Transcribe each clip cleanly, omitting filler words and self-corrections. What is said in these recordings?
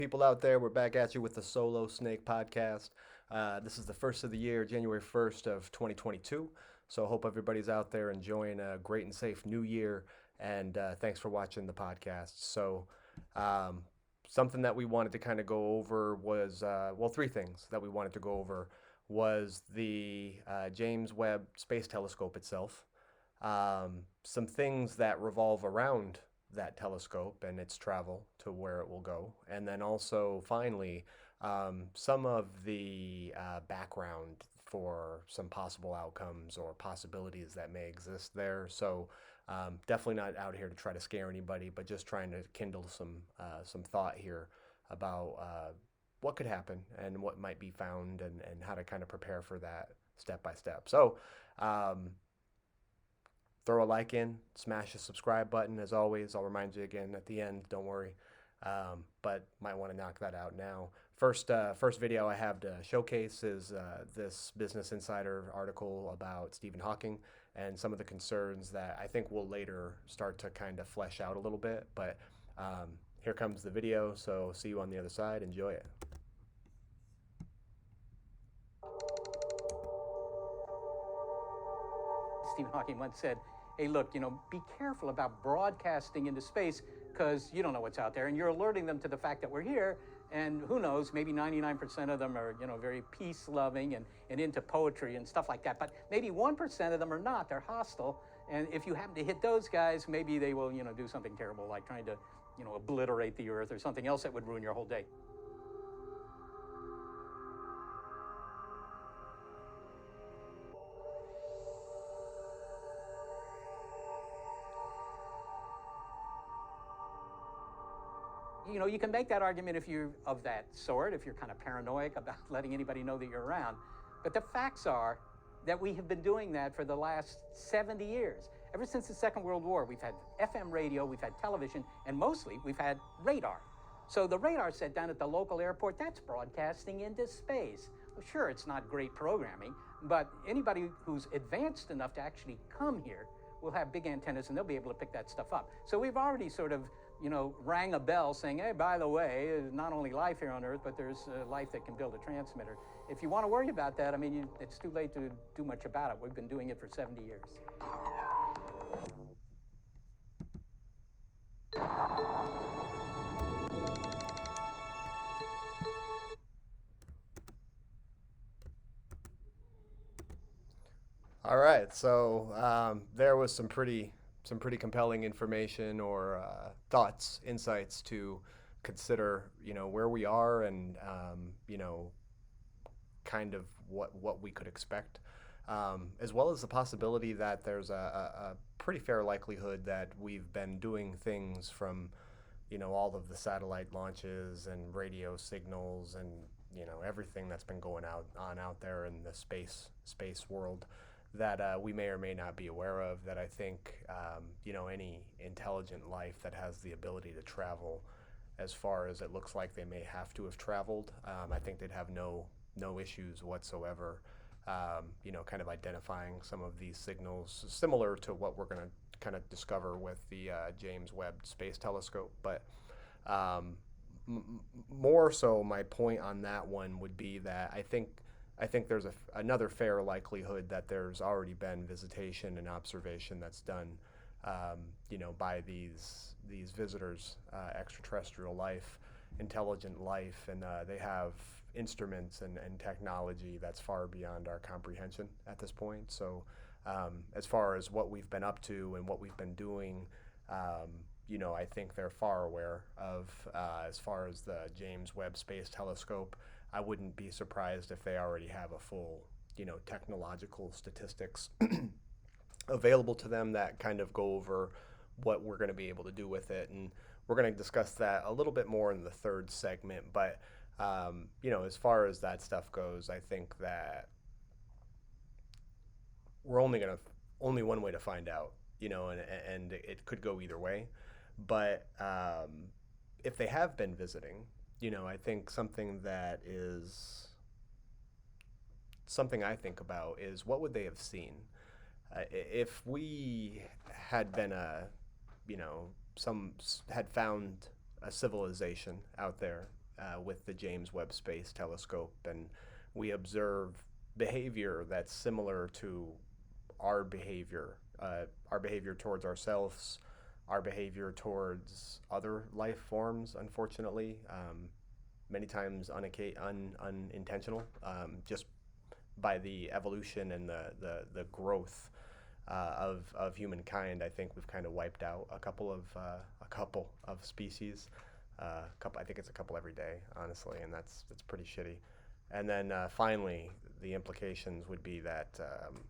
People out there, we're back at you with the Solo Snake podcast. This is the first of the year, January 1st of 2022. So I hope everybody's out there enjoying a great and safe new year. And thanks for watching the podcast. Um, Something that we wanted to kind of go over was, well, three things that we wanted to go over was the James Webb Space Telescope itself, some things that revolve around that telescope and its travel to where it will go. And then also, finally, some of the background for some possible outcomes or possibilities that may exist there. Definitely not out here to try to scare anybody, but just trying to kindle some thought here about what could happen and what might be found and how to kind of prepare for that step by step. Um, Throw a like in, smash the subscribe button. As always, I'll remind you again at the end, don't worry. But might want to knock that out now. First video I have to showcase is this Business Insider article about Stephen Hawking and some of the concerns that I think will later start to kind of flesh out a little bit. But here comes the video, so see you on the other side. Enjoy it. Stephen Hawking once said, hey, look, be careful about broadcasting into space because you don't know what's out there, and you're alerting them to the fact that we're here, and who knows, maybe 99% of them are, very peace-loving and into poetry and stuff like that, but maybe 1% of them are not. They're hostile, and if you happen to hit those guys, maybe they will, do something terrible, like trying to, obliterate the Earth or something else that would ruin your whole day. You can make that argument if you're of that sort, if you're kind of paranoid about letting anybody know that you're around. But the facts are that we have been doing that for the last 70 years. Ever since the Second World War, we've had FM radio, we've had television, and mostly we've had radar. So the radar set down at the local airport, that's broadcasting into space. Well, sure, it's not great programming, but anybody who's advanced enough to actually come here will have big antennas and they'll be able to pick that stuff up. So we've already sort of rang a bell saying, hey, by the way, there's not only life here on Earth, but there's life that can build a transmitter. If you want to worry about that, it's too late to do much about it. We've been doing it for 70 years. All right, there was some pretty compelling information or thoughts, insights to consider, where we are and kind of what we could expect, as well as the possibility that there's a pretty fair likelihood that we've been doing things from, all of the satellite launches and radio signals and everything that's been going out there in the space world that we may or may not be aware of. That I think any intelligent life that has the ability to travel as far as it looks like they may have to have traveled, I think they'd have no issues whatsoever. Kind of identifying some of these signals, similar to what we're going to kind of discover with the James Webb Space Telescope. But more so, my point on that one would be that I think there's another fair likelihood that there's already been visitation and observation that's done, by these visitors, extraterrestrial life, intelligent life, and they have instruments and technology that's far beyond our comprehension at this point. As far as what we've been up to and what we've been doing, I think they're far aware of, as far as the James Webb Space Telescope. I wouldn't be surprised if they already have a full, technological statistics available to them that kind of go over what we're going to be able to do with it. And we're going to discuss that a little bit more in the third segment. But, as far as that stuff goes, I think that we're only one way to find out, and it could go either way. But if they have been visiting, I think something I think about is what would they have seen if we had been had found a civilization out there with the James Webb Space Telescope, and we observe behavior that's similar to our behavior, our behavior towards ourselves, our behavior towards other life forms, unfortunately, many times unintentional, just by the evolution and the growth of humankind. I think we've kind of wiped out a couple of species. I think it's a couple every day, honestly, and that's pretty shitty. And then finally, the implications would be that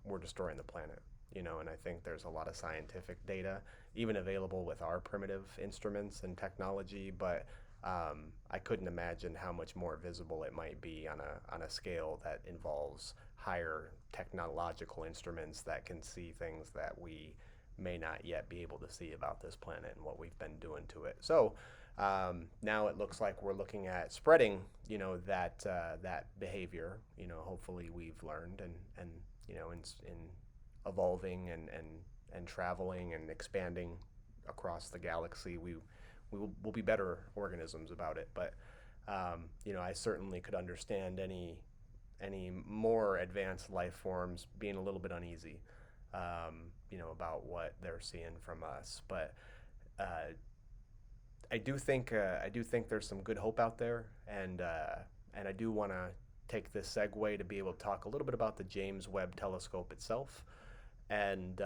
we're destroying the planet. And I think there's a lot of scientific data, even available with our primitive instruments and technology, but I couldn't imagine how much more visible it might be on a scale that involves higher technological instruments that can see things that we may not yet be able to see about this planet and what we've been doing to it. So now it looks like we're looking at spreading, that behavior. Hopefully we've learned and in evolving and traveling and expanding across the galaxy, we'll be better organisms about it. But I certainly could understand any more advanced life forms being a little bit uneasy, about what they're seeing from us. But I do think there's some good hope out there, and I do want to take this segue to be able to talk a little bit about the James Webb Telescope itself, and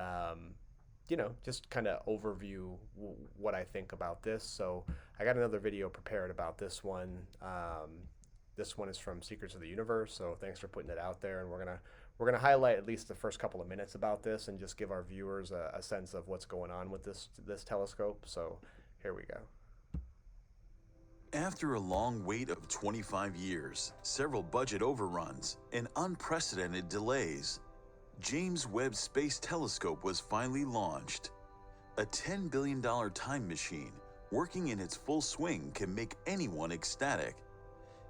just kind of overview what I think about this. So I got another video prepared about this one. This one is from Secrets of the Universe, so thanks for putting it out there. And we're gonna highlight at least the first couple of minutes about this and just give our viewers a sense of what's going on with this telescope. So here we go. After a long wait of 25 years, several budget overruns, and unprecedented delays, James Webb Space Telescope was finally launched. A $10 billion time machine working in its full swing can make anyone ecstatic.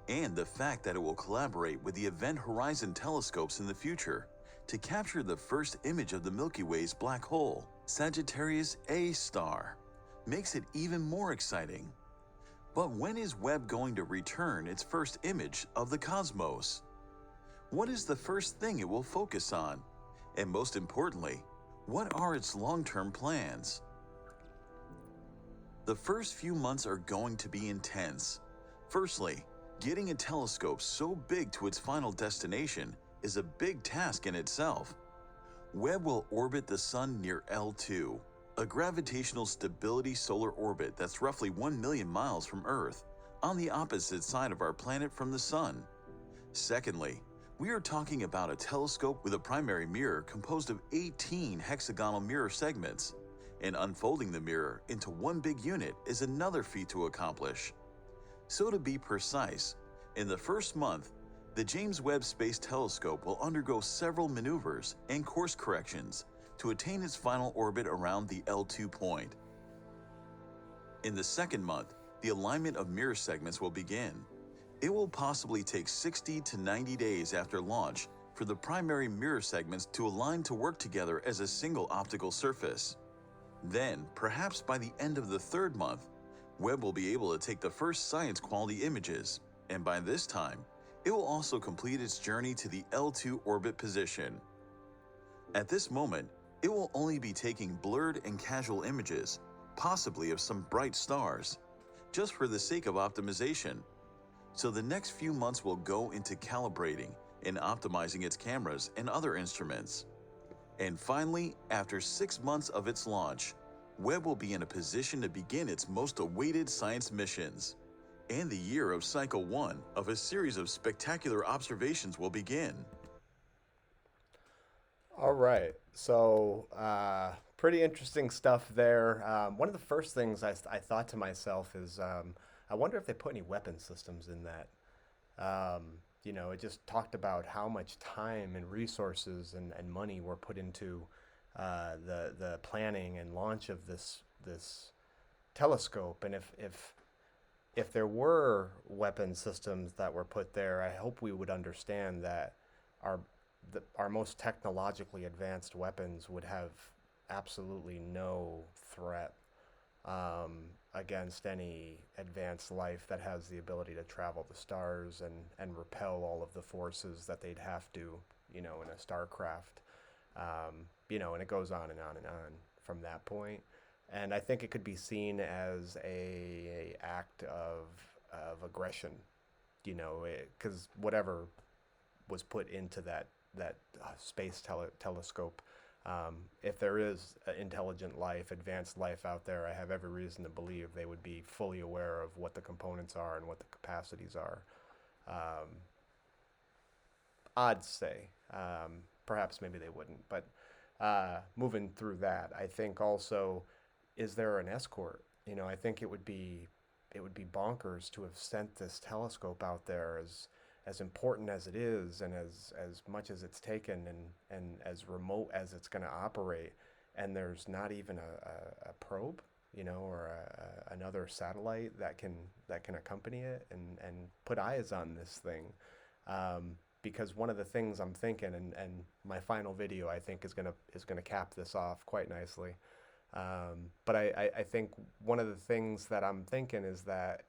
And the fact that it will collaborate with the Event Horizon telescopes in the future to capture the first image of the Milky Way's black hole, Sagittarius A star, makes it even more exciting. But when is Webb going to return its first image of the cosmos? What is the first thing it will focus on? And most importantly, what are its long-term plans? The first few months are going to be intense. Firstly, getting a telescope so big to its final destination is a big task in itself. Webb will orbit the Sun near L2, a gravitational stability solar orbit that's roughly 1 million miles from Earth, on the opposite side of our planet from the Sun. Secondly, we are talking about a telescope with a primary mirror composed of 18 hexagonal mirror segments, and unfolding the mirror into one big unit is another feat to accomplish. So to be precise, in the first month, the James Webb Space Telescope will undergo several maneuvers and course corrections to attain its final orbit around the L2 point. In the second month, the alignment of mirror segments will begin. It will possibly take 60 to 90 days after launch for the primary mirror segments to align to work together as a single optical surface. Then, perhaps by the end of the third month, Webb will be able to take the first science quality images, and by this time, it will also complete its journey to the L2 orbit position. At this moment, it will only be taking blurred and casual images, possibly of some bright stars, just for the sake of optimization. So the next few months will go into calibrating and optimizing its cameras and other instruments. And finally, after 6 months of its launch, Webb will be in a position to begin its most awaited science missions. And the year of Cycle 1 of a series of spectacular observations will begin. All right, so pretty interesting stuff there. One of the first things I thought to myself is, I wonder if they put any weapon systems in that. It just talked about how much time and resources and money were put into the planning and launch of this telescope. And if there were weapon systems that were put there, I hope we would understand that our most technologically advanced weapons would have absolutely no threat against any advanced life that has the ability to travel the stars and repel all of the forces that they'd have to, in a starcraft. And it goes on and on and on from that point. And I think it could be seen as a act of aggression, because whatever was put into that space telescope. If there is intelligent life, advanced life out there, I have every reason to believe they would be fully aware of what the components are and what the capacities are. Odds say. Perhaps maybe they wouldn't. But moving through that, I think also, is there an escort? I think it would be bonkers to have sent this telescope out there as important as it is, and as much as it's taken, and as remote as it's going to operate, and there's not even a probe, or another satellite that can accompany it and put eyes on this thing. Because one of the things I'm thinking, and my final video I think is gonna cap this off quite nicely. But I think one of the things that I'm thinking is that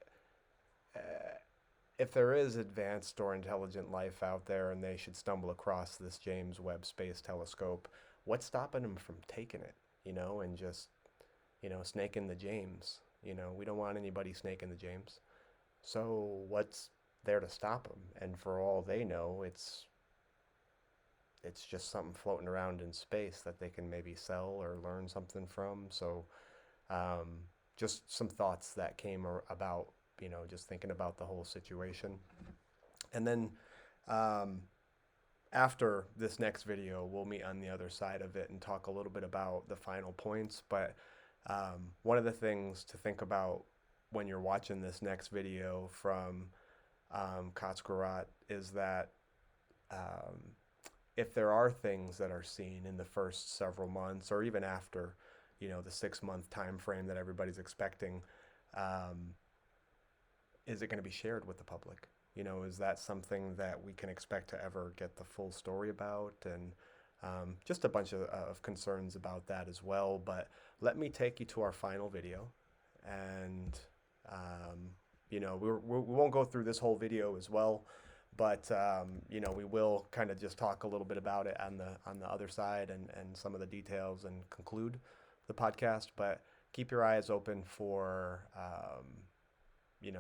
if there is advanced or intelligent life out there and they should stumble across this James Webb Space Telescope, what's stopping them from taking it, and just, snaking the James? We don't want anybody snaking the James. So what's there to stop them? And for all they know, it's just something floating around in space that they can maybe sell or learn something from. So just some thoughts that came about, just thinking about the whole situation. And then after this next video, we'll meet on the other side of it and talk a little bit about the final points. But one of the things to think about when you're watching this next video from Kotzkurat is that if there are things that are seen in the first several months, or even after, the 6-month time frame that everybody's expecting, is it going to be shared with the public? Is that something that we can expect to ever get the full story about? And just a bunch of concerns about that as well. But let me take you to our final video, and we won't go through this whole video as well, but we will kind of just talk a little bit about it on the other side, and some of the details, and conclude the podcast. But keep your eyes open for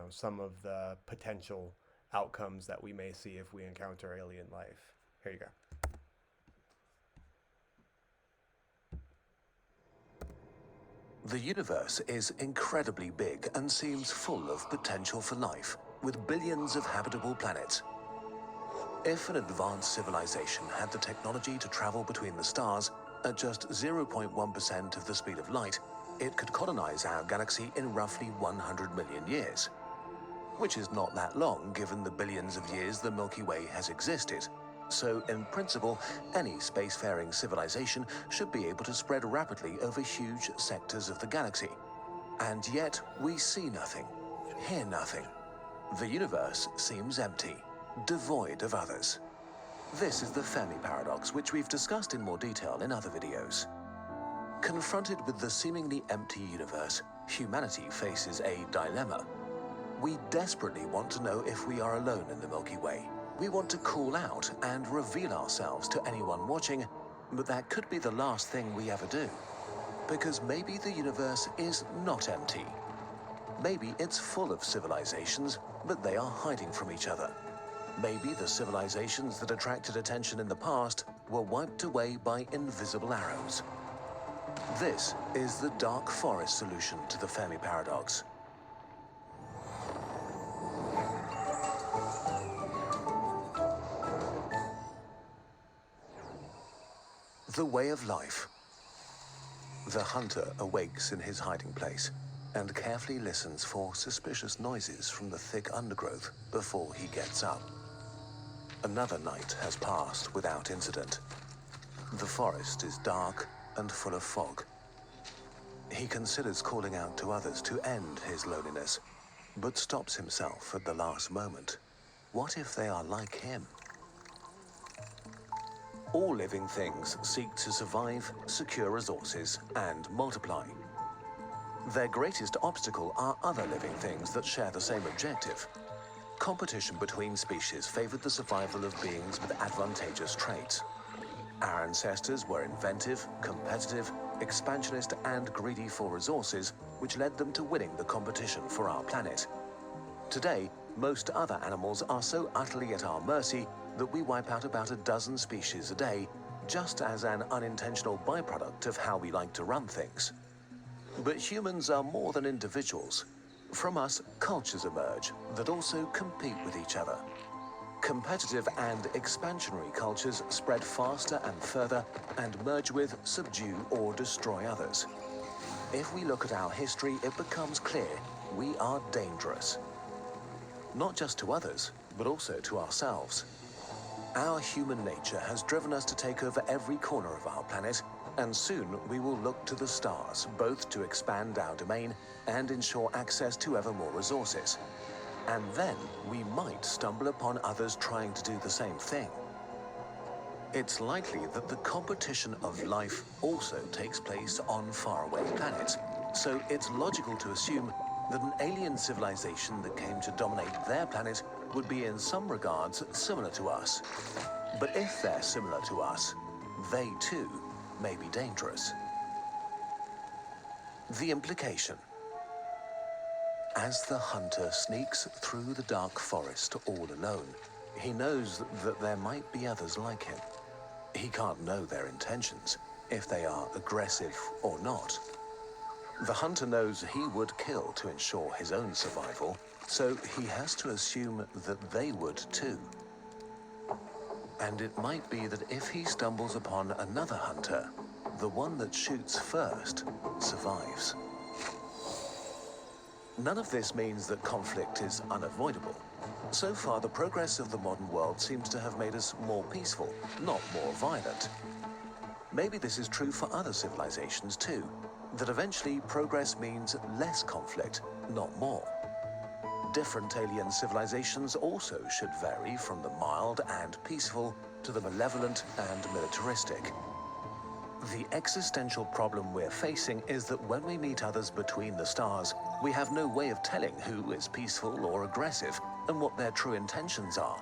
some of the potential outcomes that we may see if we encounter alien life. Here you go. The universe is incredibly big and seems full of potential for life, with billions of habitable planets. If an advanced civilization had the technology to travel between the stars at just 0.1% of the speed of light, it could colonize our galaxy in roughly 100 million years, which is not that long given the billions of years the Milky Way has existed. So, in principle, any spacefaring civilization should be able to spread rapidly over huge sectors of the galaxy. And yet, we see nothing, hear nothing. The universe seems empty, devoid of others. This is the Fermi paradox, which we've discussed in more detail in other videos. Confronted with the seemingly empty universe, humanity faces a dilemma. We desperately want to know if we are alone in the Milky Way. We want to call out and reveal ourselves to anyone watching, but that could be the last thing we ever do. Because maybe the universe is not empty. Maybe it's full of civilizations, but they are hiding from each other. Maybe the civilizations that attracted attention in the past were wiped away by invisible arrows. This is the dark forest solution to the Fermi paradox. The way of life. The hunter awakes in his hiding place and carefully listens for suspicious noises from the thick undergrowth before he gets up. Another night has passed without incident. The forest is dark and full of fog. He considers calling out to others to end his loneliness, but stops himself at the last moment. What if they are like him? All living things seek to survive, secure resources, and multiply. Their greatest obstacle are other living things that share the same objective. Competition between species favored the survival of beings with advantageous traits. Our ancestors were inventive, competitive, expansionist, and greedy for resources, which led them to winning the competition for our planet. Today, most other animals are so utterly at our mercy that we wipe out about a dozen species a day, just as an unintentional byproduct of how we like to run things. But humans are more than individuals. From us, cultures emerge that also compete with each other. Competitive and expansionary cultures spread faster and further and merge with, subdue, or destroy others. If we look at our history, it becomes clear we are dangerous. Not just to others, but also to ourselves. Our human nature has driven us to take over every corner of our planet, and soon we will look to the stars, both to expand our domain and ensure access to ever more resources. And then we might stumble upon others trying to do the same thing. It's likely that the competition of life also takes place on faraway planets, so it's logical to assume that an alien civilization that came to dominate their planet would be in some regards similar to us. But if they're similar to us, they too may be dangerous. The implication. As the hunter sneaks through the dark forest all alone, he knows that there might be others like him. He can't know their intentions, if they are aggressive or not. The hunter knows he would kill to ensure his own survival, so he has to assume that they would too. And it might be that if he stumbles upon another hunter, the one that shoots first survives. None of this means that conflict is unavoidable. So far, the progress of the modern world seems to have made us more peaceful, not more violent. Maybe this is true for other civilizations too, that eventually progress means less conflict, not more. Different alien civilizations also should vary from the mild and peaceful to the malevolent and militaristic. The existential problem we're facing is that when we meet others between the stars, we have no way of telling who is peaceful or aggressive and what their true intentions are.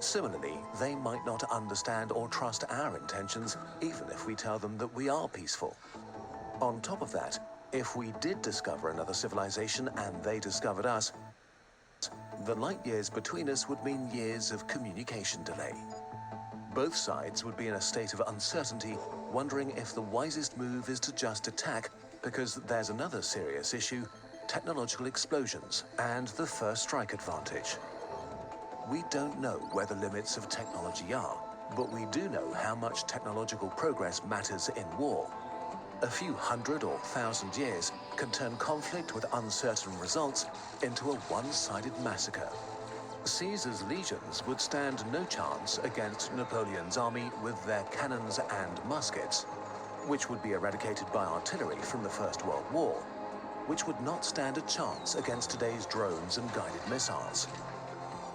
Similarly, they might not understand or trust our intentions, even if we tell them that we are peaceful. On top of that, if we did discover another civilization and they discovered us, the light years between us would mean years of communication delay. Both sides would be in a state of uncertainty, wondering if the wisest move is to just attack, because there's another serious issue: technological explosions and the first strike advantage. We don't know where the limits of technology are, but we do know how much technological progress matters in war. A few hundred or thousand years can turn conflict with uncertain results into a one-sided massacre. Caesar's legions would stand no chance against Napoleon's army with their cannons and muskets, which would be eradicated by artillery from the First World War, which would not stand a chance against today's drones and guided missiles.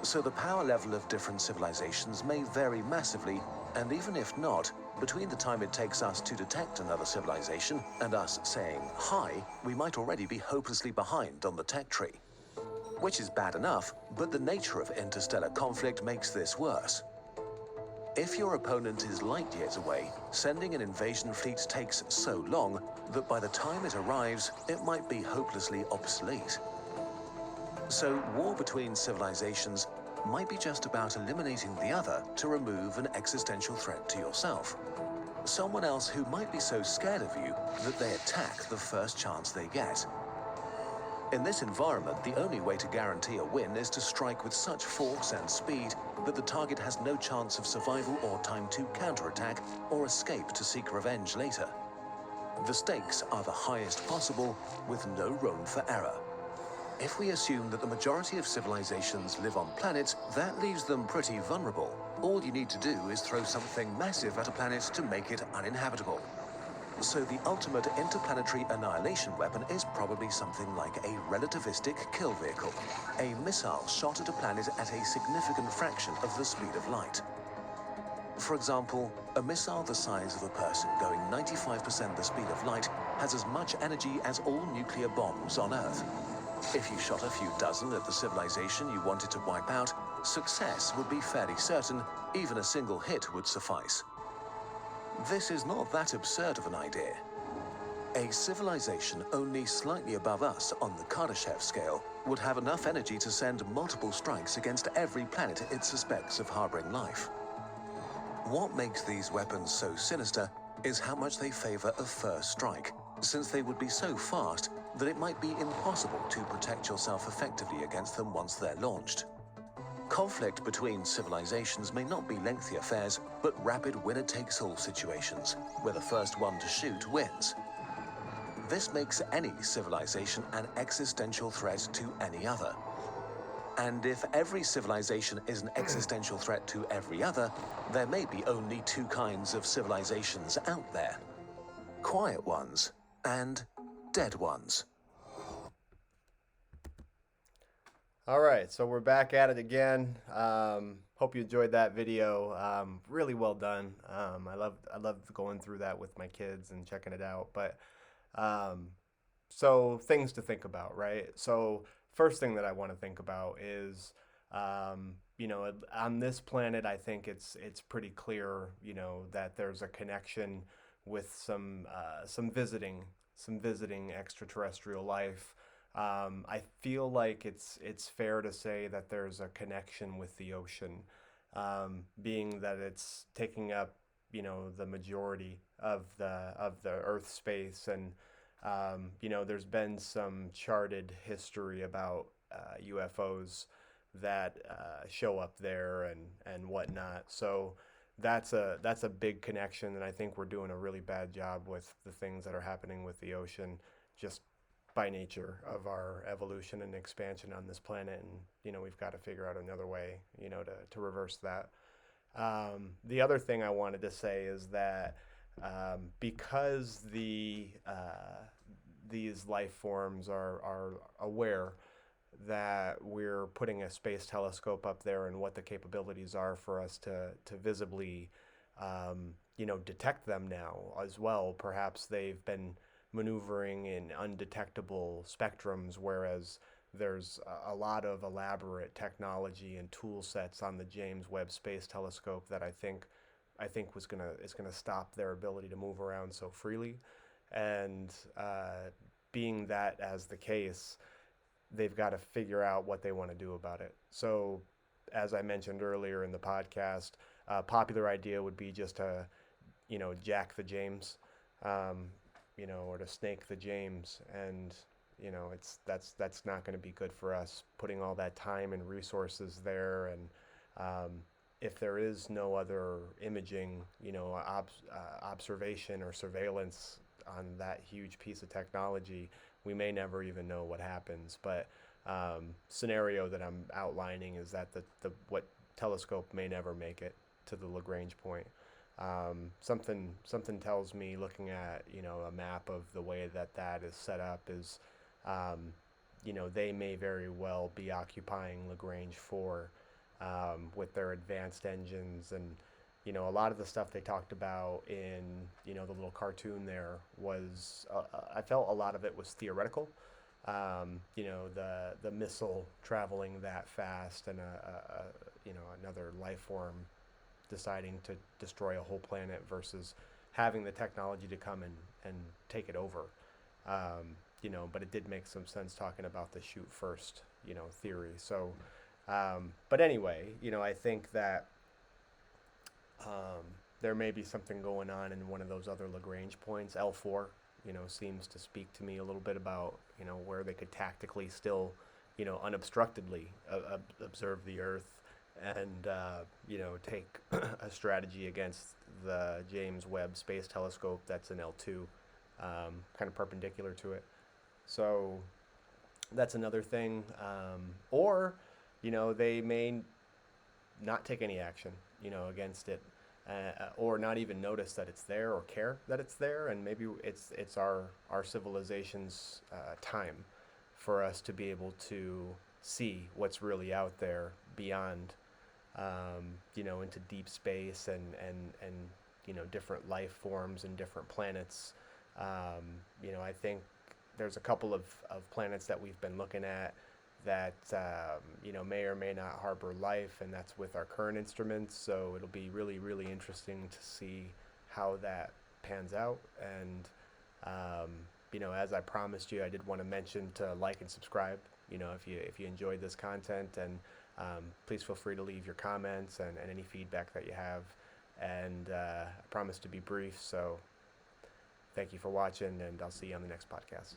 So the power level of different civilizations may vary massively, and even if not, between the time it takes us to detect another civilization and us saying hi, we might already be hopelessly behind on the tech tree. Which is bad enough, but the nature of interstellar conflict makes this worse. If your opponent is light years away, sending an invasion fleet takes so long that by the time it arrives, it might be hopelessly obsolete. So war between civilizations might be just about eliminating the other to remove an existential threat to yourself. Someone else who might be so scared of you that they attack the first chance they get. In this environment, the only way to guarantee a win is to strike with such force and speed that the target has no chance of survival or time to counterattack or escape to seek revenge later. The stakes are the highest possible, with no room for error. If we assume that the majority of civilizations live on planets, that leaves them pretty vulnerable. All you need to do is throw something massive at a planet to make it uninhabitable. So the ultimate interplanetary annihilation weapon is probably something like a relativistic kill vehicle, a missile shot at a planet at a significant fraction of the speed of light. For example, a missile the size of a person going 95% the speed of light has as much energy as all nuclear bombs on Earth. If you shot a few dozen at the civilization you wanted to wipe out, success would be fairly certain. Even a single hit would suffice. This is not that absurd of an idea. A civilization only slightly above us on the Kardashev scale would have enough energy to send multiple strikes against every planet it suspects of harboring life. What makes these weapons so sinister is how much they favor a first strike, since they would be so fast that it might be impossible to protect yourself effectively against them once they're launched. Conflict between civilizations may not be lengthy affairs, but rapid winner-takes-all situations, where the first one to shoot wins. This makes any civilization an existential threat to any other. And if every civilization is an existential threat to every other, there may be only two kinds of civilizations out there: quiet ones and dead ones. All right, so we're back at it again. Hope you enjoyed that video. Really well done. I loved going through that with my kids and checking it out. But so things to think about, right? So first thing that I want to think about is, on this planet, I think it's pretty clear, that there's a connection with some visiting extraterrestrial life. I feel like it's fair to say that there's a connection with the ocean, being that it's taking up, the majority of the Earth space, and there's been some charted history about UFOs that show up there and whatnot. So that's a big connection, and I think we're doing a really bad job with the things that are happening with the ocean, just by nature of our evolution and expansion on this planet. And we've got to figure out another way, to reverse that. The other thing I wanted to say is that because these life forms are aware that we're putting a space telescope up there and what the capabilities are for us to visibly detect them now as well. Perhaps they've been maneuvering in undetectable spectrums, whereas there's a lot of elaborate technology and tool sets on the James Webb Space Telescope that I think is gonna stop their ability to move around so freely. And being that as the case, they've got to figure out what they want to do about it. So, as I mentioned earlier in the podcast, a popular idea would be just to, jack the James, or to snake the James, and that's not going to be good for us. Putting all that time and resources there, and if there is no other imaging, observation or surveillance on that huge piece of technology, we may never even know what happens. But scenario that I'm outlining is that the what telescope may never make it to the Lagrange point. Something tells me, looking at a map of the way that is set up, is they may very well be occupying Lagrange 4 with their advanced engines. And a lot of the stuff they talked about in the little cartoon there was I felt a lot of it was theoretical. The missile traveling that fast, and another life form deciding to destroy a whole planet versus having the technology to come and take it over. But it did make some sense talking about the shoot first, theory. So, but anyway, I think that there may be something going on in one of those other Lagrange points. L4, seems to speak to me a little bit about, where they could tactically still, unobstructedly observe the Earth, and take a strategy against the James Webb Space Telescope that's in L2, kind of perpendicular to it. So that's another thing. Or they may not take any action against it, or not even notice that it's there or care that it's there, and maybe it's our civilization's time for us to be able to see what's really out there beyond, into deep space, and different life forms and different planets, I think there's a couple of planets that we've been looking at that may or may not harbor life, and that's with our current instruments. So it'll be really, really interesting to see how that pans out. And as I promised you, I did want to mention to like and subscribe. If you enjoyed this content, and please feel free to leave your comments and any feedback that you have. And I promise to be brief. So thank you for watching, and I'll see you on the next podcast.